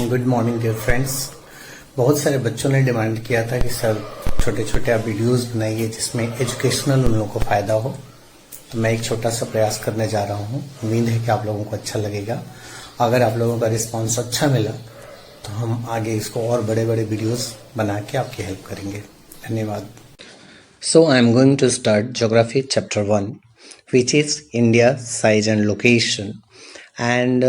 Good morning dear friends. बहुत सारे बच्चों ने डिमांड किया था कि सर छोटे छोटे आप वीडियोस बनाइए जिसमें एजुकेशनल उन लोगों को फ़ायदा हो। तो मैं एक छोटा सा प्रयास करने जा रहा हूँ। उम्मीद है कि आप लोगों को अच्छा लगेगा। अगर आप लोगों का रिस्पांस अच्छा मिला तो हम आगे इसको और बड़े बड़े वीडियोस बना के आपकी हेल्प करेंगे। धन्यवाद। So I am going to start Geography Chapter 1, which is India, Size and Location. And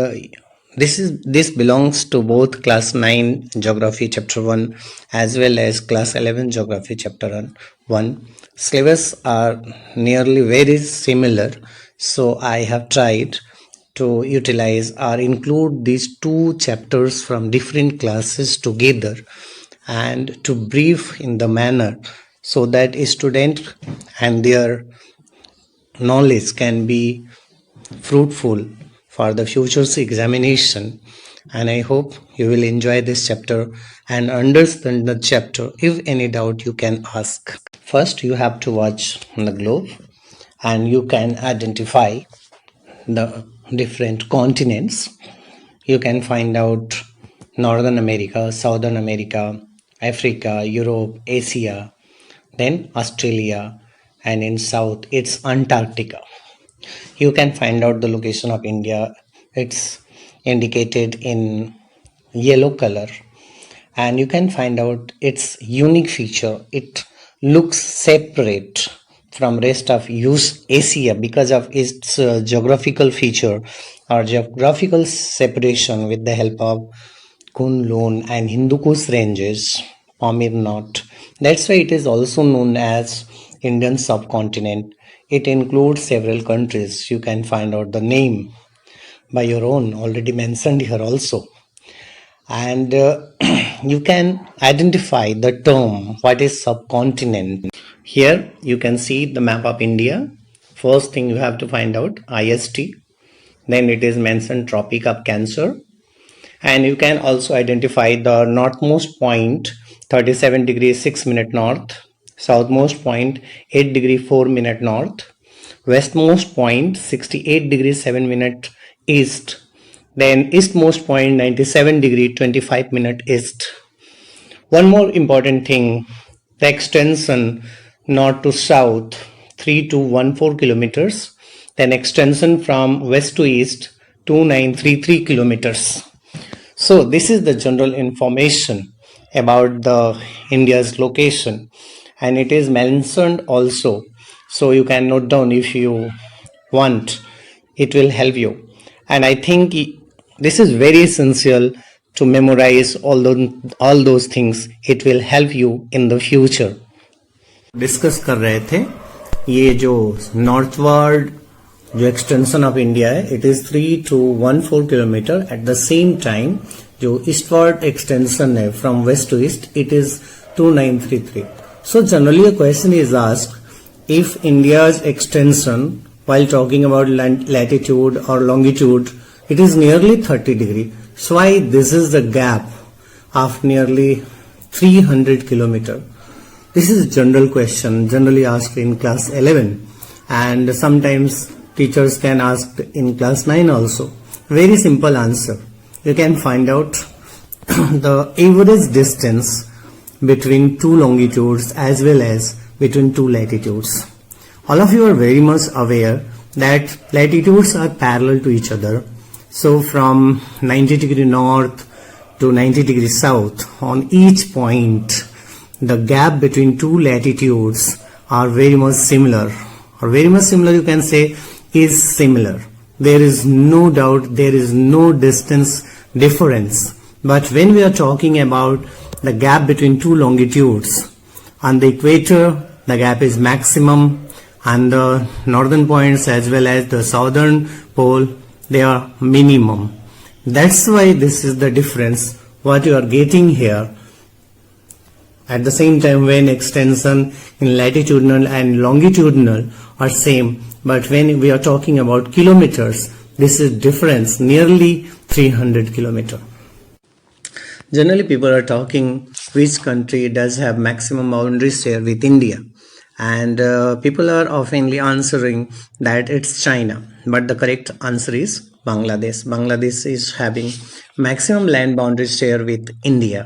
this belongs to both Class 9 Geography Chapter 1 as well as Class 11 Geography Chapter 1. Syllabus are nearly very similar. So I have tried to utilize or include these two chapters from different classes together and to brief in the manner so that a student and their knowledge can be fruitful for the future's examination. And I hope you will enjoy this chapter and understand the chapter. If any doubt, you can ask. First, you have to watch the globe and you can identify the different continents. You can find out Northern America, Southern America, Africa, Europe, Asia, then Australia, and in South it's Antarctica. You can find out the location of India. It's indicated in yellow color, and you can find out its unique feature. It looks separate from rest of Asia because of its geographical feature or geographical separation with the help of Kunlun and Hindu Kush ranges, Pamir Knot. That's why it is also known as Indian subcontinent. It includes several countries. You can find out the name by your own, already mentioned here also. And you can identify the term what is subcontinent. Here you can see the map of India. First thing you have to find out IST. Then it is mentioned Tropic of Cancer. And you can also identify the northmost point 37 degrees 6 minute north, southmost point 8 degree 4 minute north, westmost point 68 degrees 7 minute east, then eastmost point 97 degree 25 minute east. One more important thing, the extension north to south 3214 kilometers, then extension from west to east 2933 kilometers. So this is the general information about the India's location, and it is mentioned also. So you can note down if you want. It will help you. And I think this is very essential to memorize all those things. It will help you in the future. Discuss कर रहे थे ये जो northward जो extension of India है it is 3214 kilometre. At the same time जो eastward extension है from west to east it is 2933. So generally a question is asked if India's extension while talking about latitude or longitude it is nearly 30 degree. So why this is the gap of nearly 300 kilometer? This is a general question generally asked in class 11 and sometimes teachers can ask in class 9 also. Very simple answer. You can find out the average distance between two longitudes as well as between two latitudes. All of you are very much aware that latitudes are parallel to each other. So from 90 degree north to 90 degree south, on each point the gap between two latitudes are very much similar, or very much similar you can say is similar. There is no doubt, there is no distance difference. But when we are talking about the gap between two longitudes, on the equator the gap is maximum, and the northern points as well as the southern pole they are minimum. That's why this is the difference what you are getting here. At the same time when extension in latitudinal and longitudinal are same, but when we are talking about kilometers this is difference nearly 300 kilometer. Generally people are talking which country does have maximum boundary share with India, and people are oftenly answering that it's China, but the correct answer is Bangladesh. Bangladesh is having maximum land boundary share with India,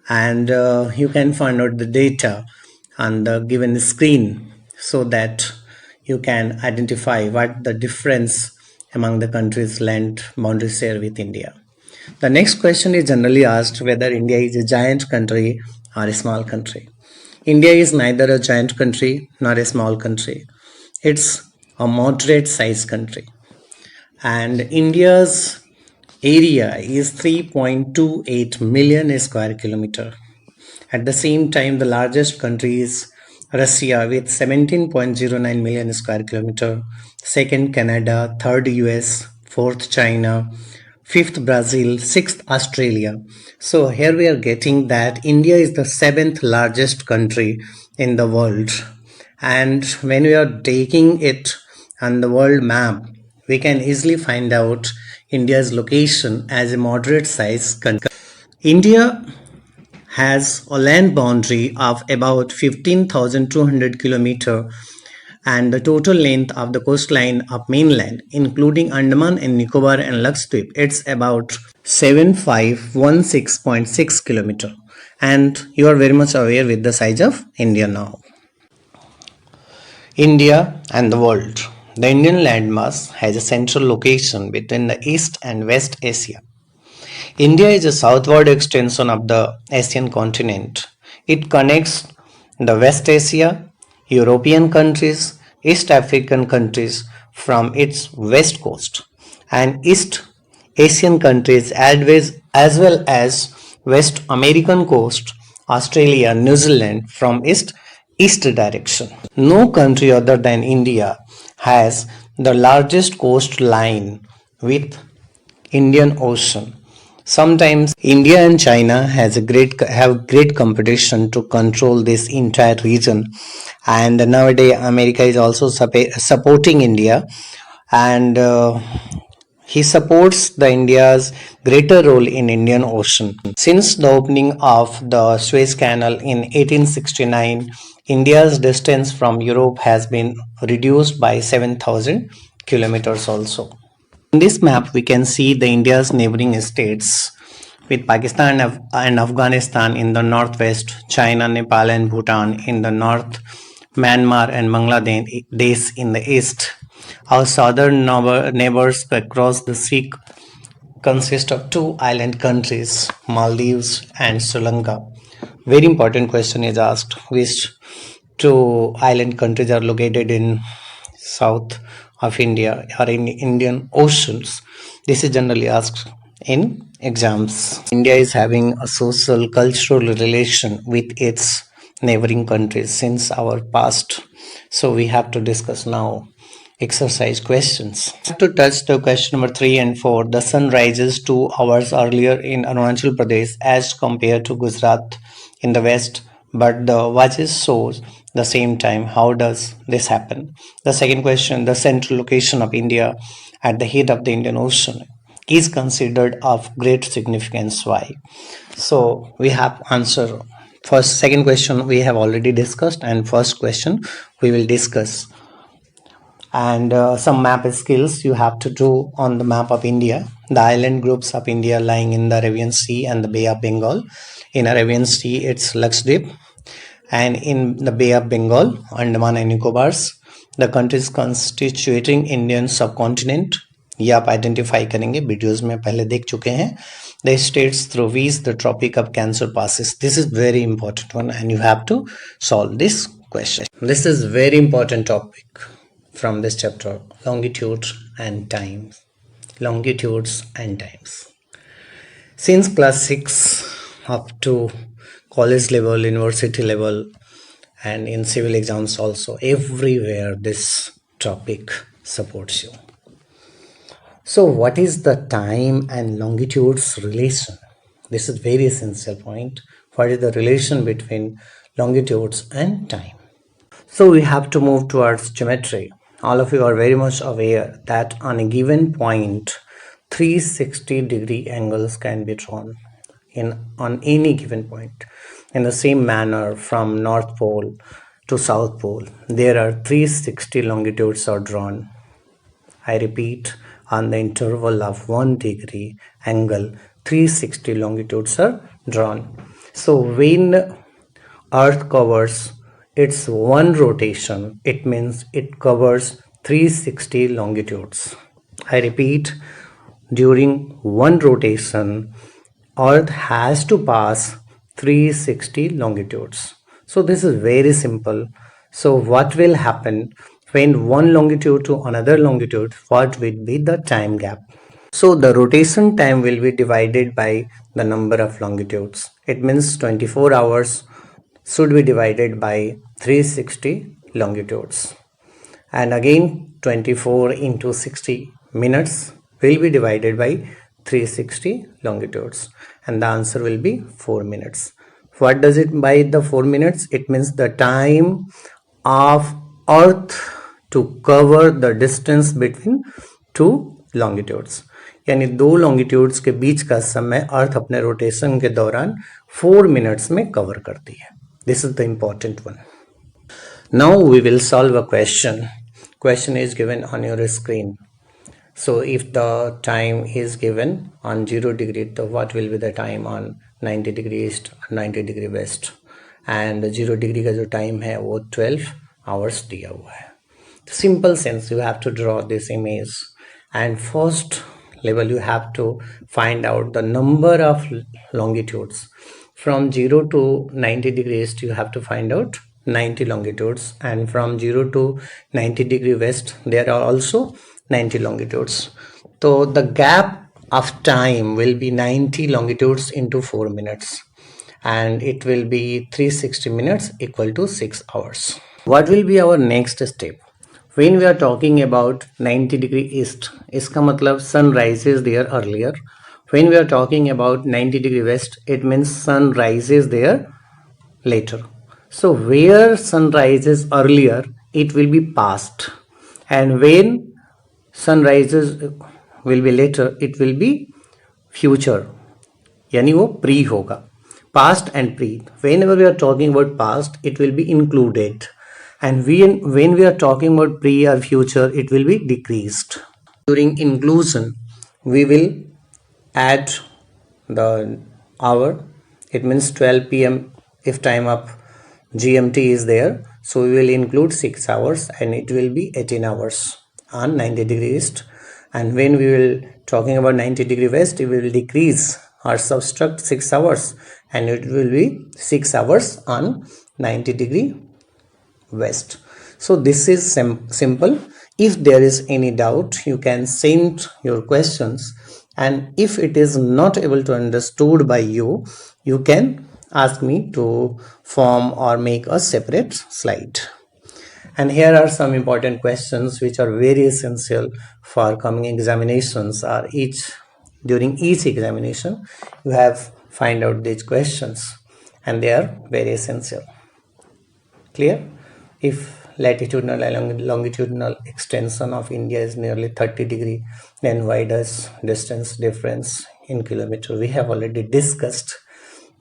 and you can find out the data on the given screen so that you can identify what the difference among the countries' land boundary share with India. The next question is generally asked whether India is a giant country or a small country. India is neither a giant country nor a small country. It's a moderate sized country. And India's area is 3.28 million square kilometer. At the same time, the largest country is Russia with 17.09 million square kilometer, second Canada, third US, fourth China, fifth Brazil, sixth Australia. So here we are getting that India is the seventh largest country in the world. And when we are taking it on the world map, we can easily find out India's location as a moderate sized country. India has a land boundary of about 15,200 kilometer, and the total length of the coastline of mainland, including Andaman and Nicobar and Lakshadweep, it's about 7516.6 kilometer. And you are very much aware with the size of India now. India and the world. The Indian landmass has a central location between the East and West Asia. India is a southward extension of the Asian continent. It connects the West Asia, European countries, East African countries from its west coast, and East Asian countries as well as West American coast, Australia, New Zealand from east direction. No country other than India has the largest coastline with Indian Ocean. Sometimes India and China have great competition to control this entire region, and nowadays America is also supporting India, and he supports the India's greater role in Indian Ocean. Since the opening of the Suez Canal in 1869, India's distance from Europe has been reduced by 7,000 kilometers also. In this map, we can see the India's neighboring states with Pakistan and Afghanistan in the northwest, China, Nepal and Bhutan in the north, Myanmar and Bangladesh in the east. Our southern neighbors across the sea consist of two island countries, Maldives and Sri Lanka. Very important question is asked: which two island countries are located in south of India or in Indian Oceans? This is generally asked in exams. India is having a social cultural relation with its neighboring countries since our past. So we have to discuss now exercise questions. We have to touch the question number 3 and 4. The sun rises 2 hours earlier in Arunachal Pradesh as compared to Gujarat in the west, but the watches shows the same time. How does this happen? The second question, the central location of India at the head of the Indian Ocean is considered of great significance. Why? So we have answer. Second question we have already discussed, and first question we will discuss. And some map skills you have to do on the map of India. The island groups of India lying in the Arabian Sea and the Bay of Bengal. In Arabian Sea, it's Lakshadweep, and in the Bay of Bengal, Andaman and Nicobars. The countries constituting Indian subcontinent, ये आप identify करेंगे, videos में पहले देख चुके हैं. The states through which the Tropic of Cancer passes. This is very important one, and you have to solve this question. This is very important topic from this chapter: longitude and time. Longitudes and times. Since class 6 up to college level, university level, and in civil exams also, everywhere this topic supports you. So what is the time and longitudes relation? This is very essential point. What is the relation between longitudes and time? So we have to move towards geometry. All of you are very much aware that on a given point, 360-degree angles can be drawn on any given point. In the same manner, from North Pole to South Pole, there are 360 longitudes are drawn. I repeat, on the interval of 1 degree angle 360 longitudes are drawn. So when Earth covers its one rotation, it means it covers 360 longitudes. I repeat, during one rotation, Earth has to pass 360 longitudes. So this is very simple. So what will happen when one longitude to another longitude? What will be the time gap? So the rotation time will be divided by the number of longitudes. It means 24 hours should be divided by 360 longitudes. And again 24 into 60 minutes will be divided by 360 longitudes, and the answer will be 4 minutes. What does it by the 4 minutes? It means the time of Earth to cover the distance between two longitudes. यानी दो longitudes के बीच का समय अर्थ अपने rotation के दौरान 4 minutes में cover करती है. This is the important one. Now we will solve a question. Question is given on your screen. So if the time is given on 0 degree, so what will be the time on 90 degree east, 90 degree west? And 0 degree का जो time है वो 12 hours दिया हुआ है. Simple sense, you have to draw this image. And first level you have to find out the number of longitudes. From 0 to 90 degrees you have to find out 90 longitudes, and from 0 to 90 degree west there are also 90 longitudes. So the gap of time will be 90 longitudes into 4 minutes, and it will be 360 minutes equal to 6 hours. What will be our next step? When we are talking about 90 degree east, इसका मतलब sun rises there earlier. When we are talking about 90 degree west, it means sun rises there later. So where sun rises earlier, it will be past, and when sun rises will be later, it will be future. यानी वो pre होगा. Past and pre. Whenever we are talking about past, it will be included. And when we are talking about pre or future, it will be decreased. During inclusion, we will add the hour. It means 12 p.m. if time of GMT is there. So we will include 6 hours, and it will be 18 hours on 90 degree east. And when we will talking about 90 degree west, we will decrease or subtract 6 hours, and it will be 6 hours on 90 degree west. So this is simple. If there is any doubt, you can send your questions, and if it is not able to understood by you, you can ask me to form or make a separate slide. And here are some important questions which are very essential for coming examinations, or during each examination you have find out these questions, and they are very essential. Clear? If latitudinal and longitudinal extension of India is nearly 30 degree, then why does distance difference in kilometer? We have already discussed.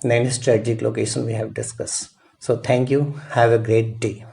Then strategic location we have discussed. So thank you. Have a great day.